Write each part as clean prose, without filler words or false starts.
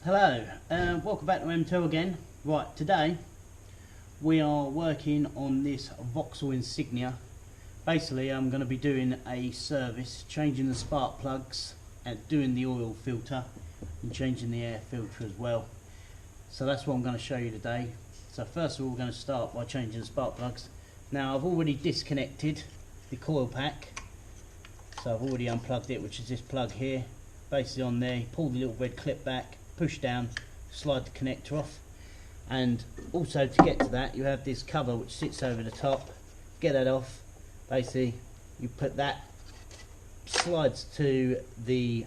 Hello, welcome back to M2 again. Right, today we are working on this Vauxhall Insignia. Basically I'm going to be doing a service, changing the spark plugs and doing the oil filter and changing the air filter as well. So that's what I'm going to show you today. So first of all we're going to start by changing the spark plugs. Now I've already disconnected the coil pack, so I've already unplugged it, which is this plug here. Basically on there, you pull the little red clip back, push down, slide the connector off, and also to get to that you have this cover which sits over the top. Get that off, basically you put that, slides to the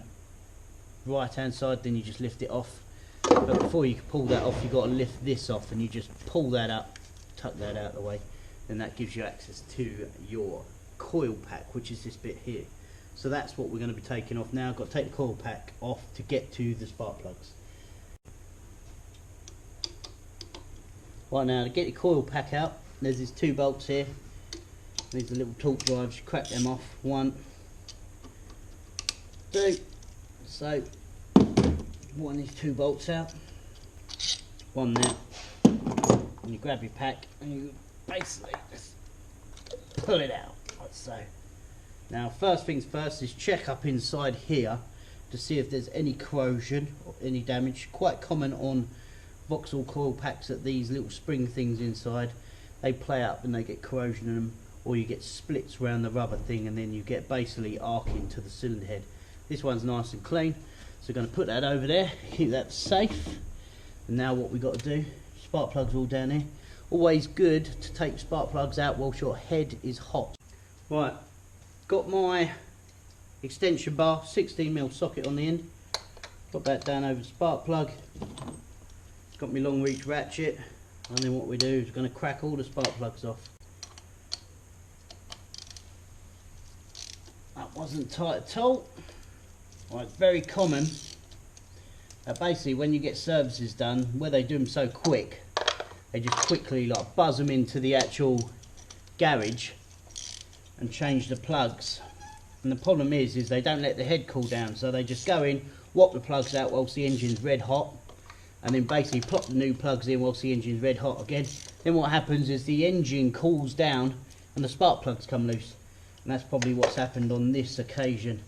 right hand side, then you just lift it off. But before you can pull that off you've got to lift this off, and you just pull that up, tuck that out of the way, and that gives you access to your coil pack, which is this bit here. So that's what we're going to be taking off now. I've got to take the coil pack off to get to the spark plugs. Right, now to get the coil pack out, there's these two bolts here. These are little torque drives, you crack them off. 1, 2. So one these two bolts out, one there, and you grab your pack and you basically just pull it out like so. Now first things first is check up inside here to see if there's any corrosion or any damage. Quite common on Vauxhall coil packs that these little spring things inside, they play up and they get corrosion in them, or you get splits around the rubber thing and then you get basically arcing to the cylinder head. This one's nice and clean, so we're going to put that over there, keep that safe. And now what we've got to do, spark plugs all down here. Always good to take spark plugs out whilst your head is hot. Right, got my extension bar, 16mm socket on the end. Got that down over the spark plug. Got my long reach ratchet, and then what we do is we're going to crack all the spark plugs off. That wasn't tight at all. Well, it's very common that basically when you get services done, where they do them so quick, they just quickly like buzz them into the actual garage and change the plugs. And the problem is they don't let the head cool down, so they just go in, whop the plugs out whilst the engine's red hot, and then basically plop the new plugs in whilst the engine's red hot again. Then what happens is the engine cools down and the spark plugs come loose, and that's probably what's happened on this occasion.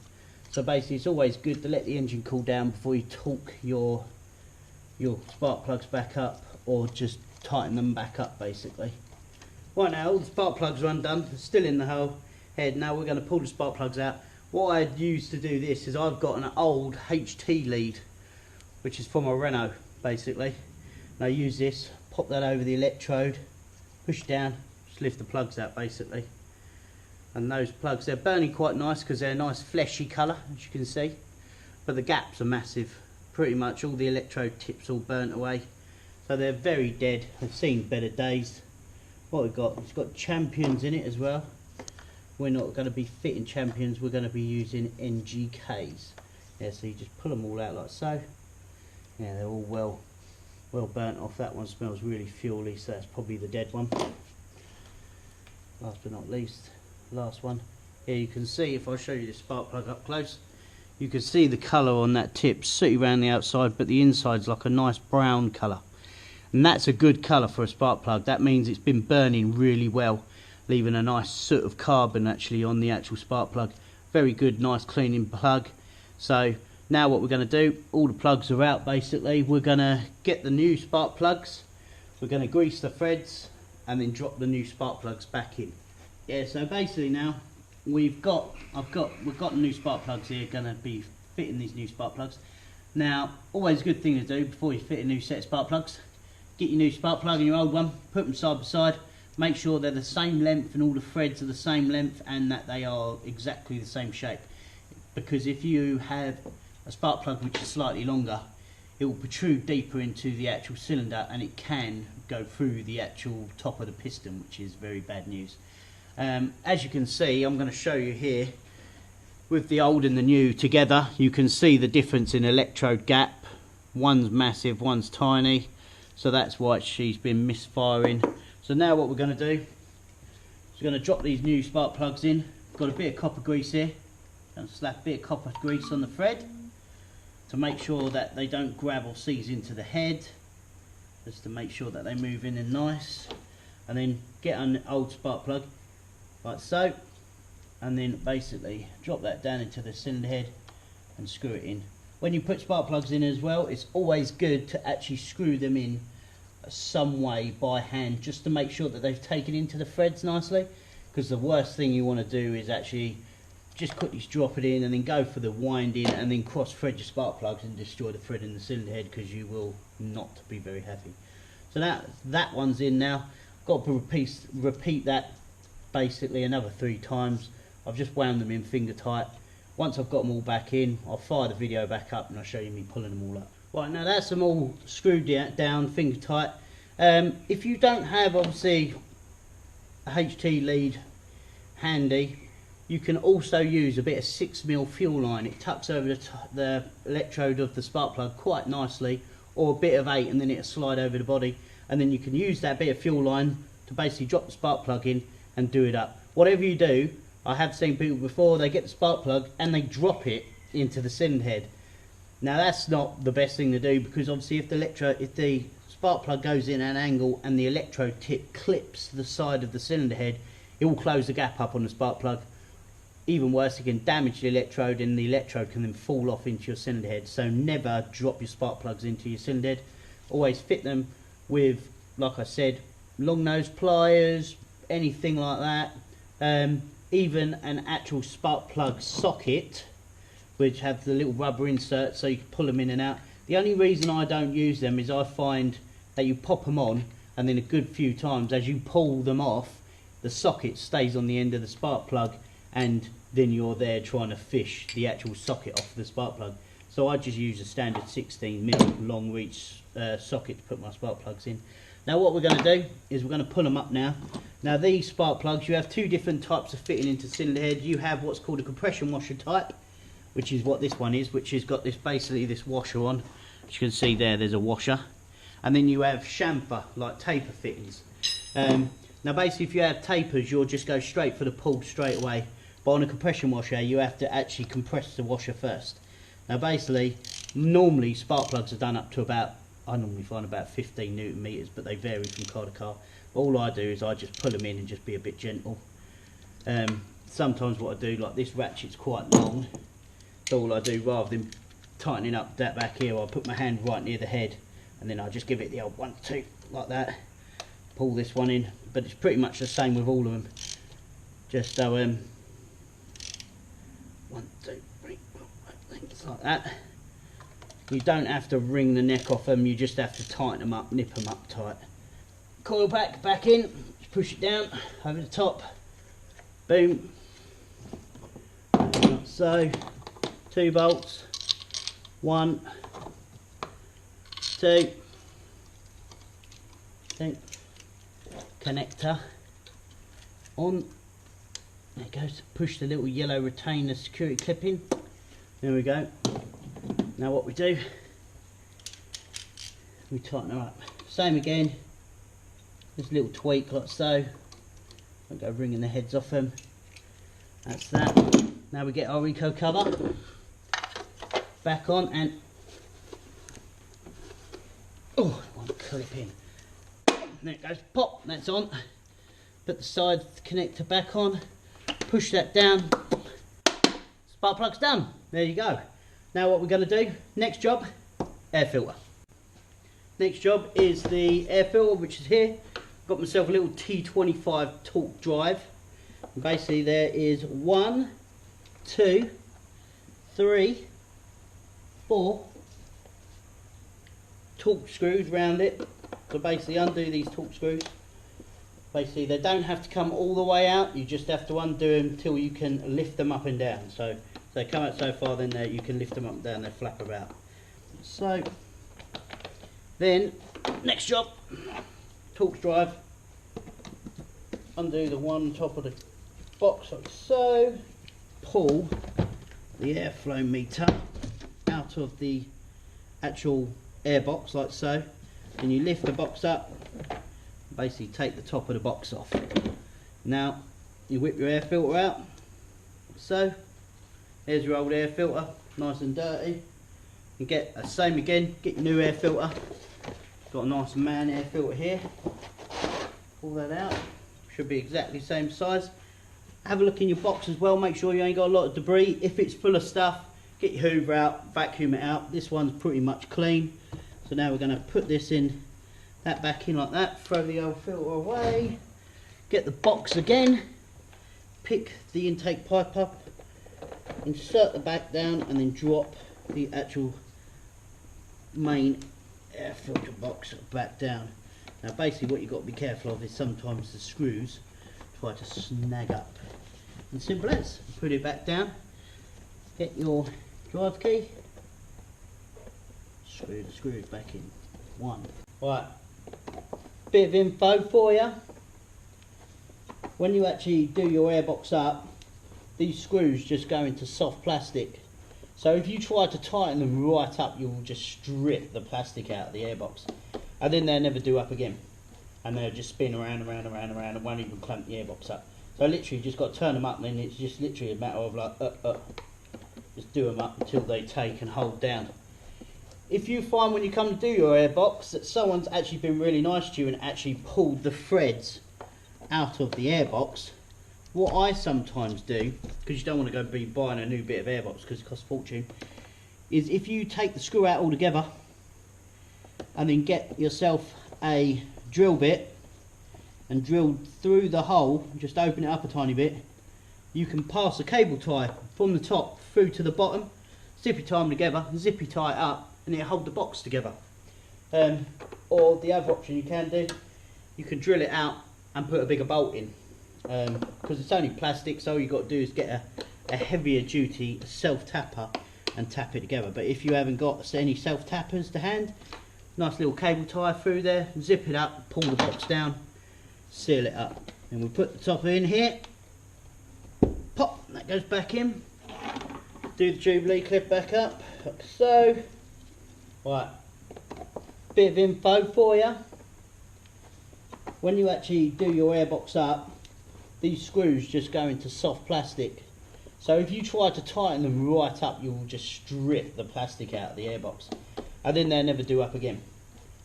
So basically it's always good to let the engine cool down before you torque your spark plugs back up, or just tighten them back up basically. Right, now all the spark plugs are undone, still in the whole head. Now we're going to pull the spark plugs out. What I'd use to do this is I've got an old HT lead which is from a Renault basically. And I use this, pop that over the electrode, push down, just lift the plugs out basically. And those plugs, they're burning quite nice because they're a nice fleshy colour, as you can see, but the gaps are massive. Pretty much all the electrode tips all burnt away, so they're very dead. They've seen better days. What we've got, it's got Champions in it as well. We're not going to be fitting Champions, we're going to be using NGKs. Yeah, so you just pull them all out like so. Yeah, they're all well burnt off. That one smells really fuely, so that's probably the dead one. Last but not least, last one. Here you can see, if I show you the spark plug up close, you can see the colour on that tip, sooty around the outside, but the inside's like a nice brown colour. And that's a good colour for a spark plug. That means it's been burning really well, leaving a nice soot of carbon actually on the actual spark plug. Very good, nice cleaning plug. So now what we're going to do, all the plugs are out basically. We're going to get the new spark plugs, we're going to grease the threads, and then drop the new spark plugs back in. Yeah, so basically now we've got the new spark plugs here, going to be fitting these new spark plugs. Now, always a good thing to do before you fit a new set of spark plugs, get your new spark plug and your old one, put them side by side, make sure they're the same length and all the threads are the same length and that they are exactly the same shape. Because if you have a spark plug which is slightly longer, it will protrude deeper into the actual cylinder and it can go through the actual top of the piston, which is very bad news. As you can see, I'm going to show you here with the old and the new together. You can see the difference in electrode gap. One's massive, one's tiny, so that's why she's been misfiring. So now what we're going to do is we're going to drop these new spark plugs in. Got a bit of copper grease here, and slap a bit of copper grease on the thread, to make sure that they don't grab or seize into the head, just to make sure that they move in and nice. And then get an old spark plug like so, and then basically drop that down into the cylinder head and screw it in. When you put spark plugs in as well, it's always good to actually screw them in some way by hand, just to make sure that they've taken into the threads nicely, because the worst thing you want to do is actually just quickly drop it in and then go for the winding and then cross thread your spark plugs and destroy the thread in the cylinder head, because you will not be very happy. So that one's in now. Got to repeat that basically another 3 times. I've just wound them in finger tight. Once I've got them all back in, I'll fire the video back up and I'll show you me pulling them all up. Right, now that's them all screwed down finger tight. If you don't have obviously a HT lead handy, you can also use a bit of 6mm fuel line. It tucks over the electrode of the spark plug quite nicely, or a bit of 8, and then it'll slide over the body, and then you can use that bit of fuel line to basically drop the spark plug in and do it up. Whatever you do, I have seen people before, they get the spark plug and they drop it into the cylinder head. Now that's not the best thing to do, because obviously if the spark plug goes in at an angle and the electrode tip clips the side of the cylinder head, it will close the gap up on the spark plug. Even worse, it can damage the electrode, and the electrode can then fall off into your cylinder head. So never drop your spark plugs into your cylinder head. Always fit them with, like I said, long nose pliers, anything like that. Even an actual spark plug socket, which have the little rubber insert so you can pull them in and out. The only reason I don't use them is I find that you pop them on, and then a good few times as you pull them off, the socket stays on the end of the spark plug, and then you're there trying to fish the actual socket off the spark plug. So I just use a standard 16mm long reach socket to put my spark plugs in. Now what we're going to do is we're going to pull them up now. Now these spark plugs, you have 2 different types of fitting into cylinder head. You have what's called a compression washer type, which is what this one is, which has got this basically this washer on. As you can see there's a washer. And then you have chamfer, like taper fittings. Now basically if you have tapers, you'll just go straight for the pull straight away. But on a compression washer, you have to actually compress the washer first. Now basically, normally spark plugs are done up to about, I normally find about 15 Newton meters, but they vary from car to car. All I do is I just pull them in and just be a bit gentle. Sometimes what I do, like this ratchet's quite long, so all I do, rather than tightening up that back here, I put my hand right near the head, and then I just give it the old 1, 2, like that. Pull this one in, but it's pretty much the same with all of them. Just so 1, 2, 3, 4, 5, 6, like that. You don't have to wring the neck off them, you just have to tighten them up, nip them up tight. Coil back in, just push it down over the top, boom, like so. 2 bolts, 1, 2, connector on. There it goes. Push the little yellow retainer security clip in. There we go. Now what we do, we tighten her up. Same again. Just a little tweak like so. Don't go wringing the heads off them. That's that. Now we get our eco cover back on, and oh, one clip in. There it goes. Pop. That's on. Put the side connector back on. Push that down. Spark plug's done. There you go. Now what we're going to do, next job, air filter. Next job is the air filter, which is here. Got myself a little T25 torque drive. And basically there is 1, 2, 3, 4 torque screws round it. So basically undo these torque screws. Basically they don't have to come all the way out, you just have to undo them until you can lift them up and down. So if they come out so far, then you can lift them up and down, they flap about. So then next job, torque drive, undo the one on top of the box like so, pull the airflow meter out of the actual air box like so, and you lift the box up, basically take the top of the box off. Now you whip your air filter out, so there's your old air filter, nice and dirty. You get the same again, get your new air filter. Got a nice man air filter here. Pull that out. Should be exactly the same size. Have a look in your box as well, make sure you ain't got a lot of debris. If it's full of stuff, get your hoover out, vacuum it out. This one's pretty much clean. So now we're going to put this in, that back in like that, throw the old filter away, get the box again, pick the intake pipe up, insert the back down, and then drop the actual main air filter box back down. Now basically what you've got to be careful of is sometimes the screws try to snag up. And simple as, put it back down, get your drive key, screw the screws back in. One. Right, bit of info for you. When you actually do your airbox up, these screws just go into soft plastic. So if you try to tighten them right up, you'll just strip the plastic out of the airbox. And then they'll never do up again. And they'll just spin around and won't even clamp the airbox up. So literally you just got to turn them up, and then it's just literally a matter of like, just do them up until they take and hold down. If you find when you come to do your airbox that someone's actually been really nice to you and actually pulled the threads out of the airbox, what I sometimes do, because you don't want to go be buying a new bit of airbox because it costs a fortune, is if you take the screw out altogether and then get yourself a drill bit and drill through the hole, just open it up a tiny bit, you can pass a cable tie from the top through to the bottom, zippy tie them together, zippy tie it up, and it'll hold the box together. Or the other option you can do, you can drill it out and put a bigger bolt in. Because it's only plastic, so all you've got to do is get a heavier duty self tapper and tap it together. But if you haven't got any self tappers to hand, nice little cable tie through there, zip it up, pull the box down, seal it up, and we put the top in here, pop, that goes back in, do the Jubilee clip back up, like so. Right, bit of info for you. When you actually do your airbox up, these screws just go into soft plastic. So if you try to tighten them right up, you'll just strip the plastic out of the airbox. And then they'll never do up again.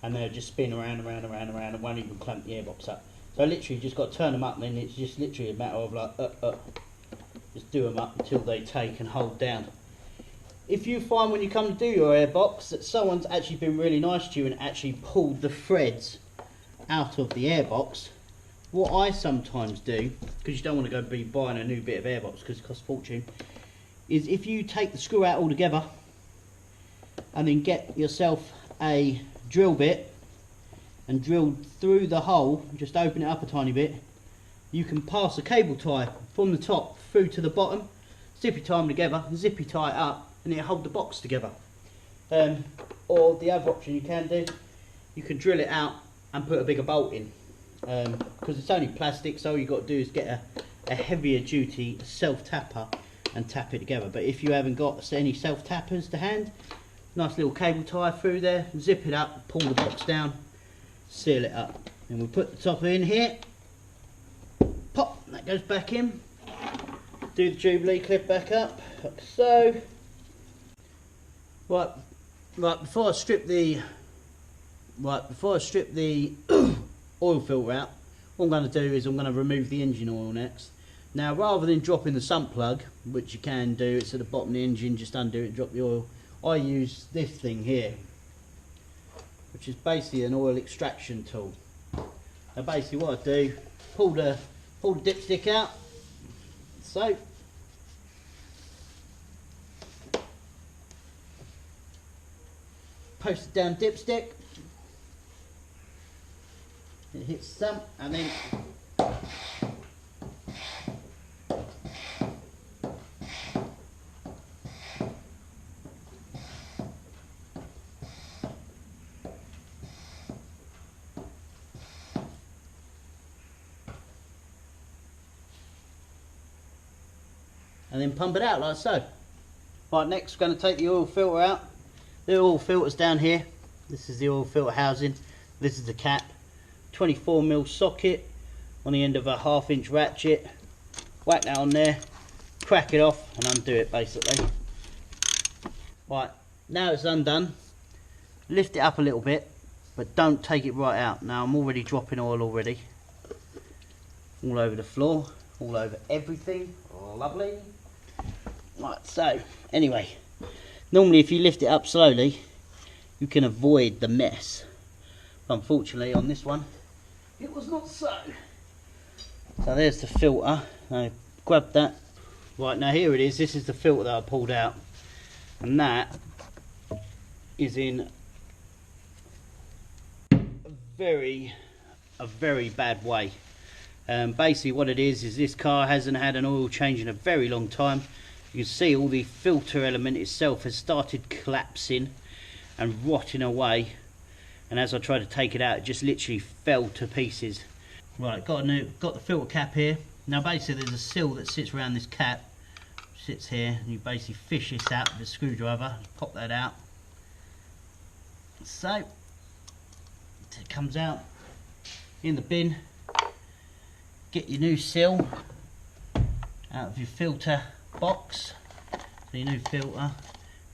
And they'll just spin around and won't even clamp the airbox up. So literally you just got to turn them up, and then it's just literally a matter of like, just do them up until they take and hold down. If you find when you come to do your airbox that someone's actually been really nice to you and actually pulled the threads out of the airbox, what I sometimes do, because you don't want to go be buying a new bit of airbox because it costs a fortune, is if you take the screw out altogether and then get yourself a drill bit and drill through the hole, just open it up a tiny bit, you can pass a cable tie from the top through to the bottom, zippy tie them together, zippy tie it up, and it'll hold the box together. Or the other option you can do, you can drill it out and put a bigger bolt in. Because it's only plastic, so all you've got to do is get a heavier duty self tapper and tap it together. But if you haven't got any self tappers to hand, nice little cable tie through there, zip it up, pull the box down, seal it up, and we'll put the top in here, pop, that goes back in, do the Jubilee clip back up, like so. Right, before I strip the oil filter out, what I'm going to do is I'm going to remove the engine oil next. Now, rather than dropping the sump plug, which you can do, it's at the bottom of the engine, just undo it, drop the oil, I use this thing here, which is basically an oil extraction tool. Now basically what I do, pull the dipstick out, so, post it down dipstick, it hits the sump, and then pump it out like so. Right, next we're going to take the oil filter out. The oil filter's down here. This is the oil filter housing. This is the cap. 24mm socket on the end of a 1/2 inch ratchet. Whack that on there, crack it off and undo it basically. Right, now it's undone, lift it up a little bit, but don't take it right out. Now I'm already dropping oil already. All over the floor, all over everything. Oh, lovely. Right, so anyway, normally if you lift it up slowly, you can avoid the mess. Unfortunately on this one, it was not so. So there's the filter. I grabbed that. Right, now here it is. This is the filter that I pulled out, and that is in a very bad way. Basically what it is this car hasn't had an oil change in a very long time. You can see all the filter element itself has started collapsing and rotting away, and as I tried to take it out, it just literally fell to pieces. Right, got the filter cap here. Now basically there's a seal that sits around this cap, sits here, and you basically fish this out with a screwdriver, pop that out. So it comes out in the bin. Get your new seal out of your filter box. So your new filter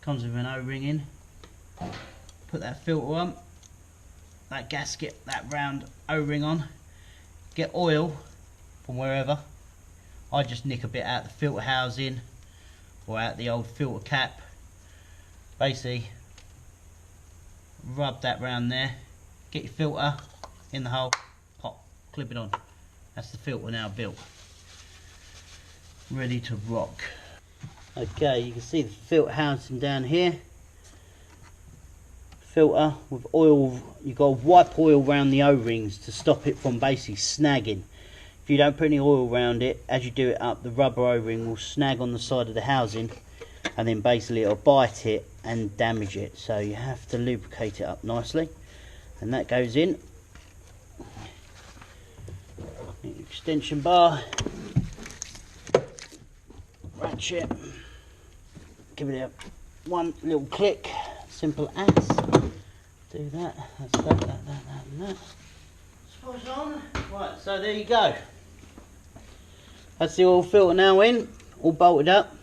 comes with an O-ring in. Put that filter on, that gasket, that round O-ring on. Get oil from wherever. I just nick a bit out the filter housing or out the old filter cap. Basically rub that round there, get your filter in the hole, pop, clip it on. That's the filter now built, ready to rock. Okay, you can see the filter housing down here. Filter with oil, you've got to wipe oil around the O-rings to stop it from basically snagging. If you don't put any oil around it, as you do it up, the rubber O-ring will snag on the side of the housing, and then basically it'll bite it and damage it. So you have to lubricate it up nicely, and that goes in. Extension bar, ratchet, give it a one little click, simple as. Do that, that's that, and that. Spot on. Right, so there you go. That's the oil filter now in, all bolted up.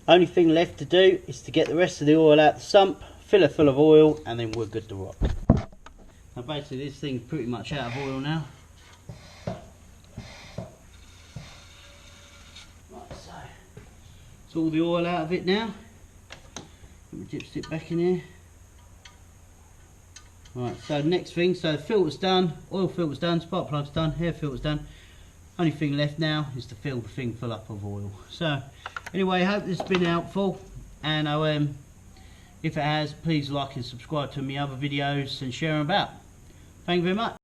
Only thing left to do is to get the rest of the oil out the sump, fill it full of oil, and then we're good to rock. Now basically this thing's pretty much out of oil now. All the oil out of it now. Put my dipstick back in here. Right, so next thing, so the filter's done, oil filter's done, spark plug's done, air filter's done. Only thing left now is to fill the thing full up of oil. So anyway, I hope this has been helpful, and if it has, please like and subscribe to my other videos and share them about. Thank you very much.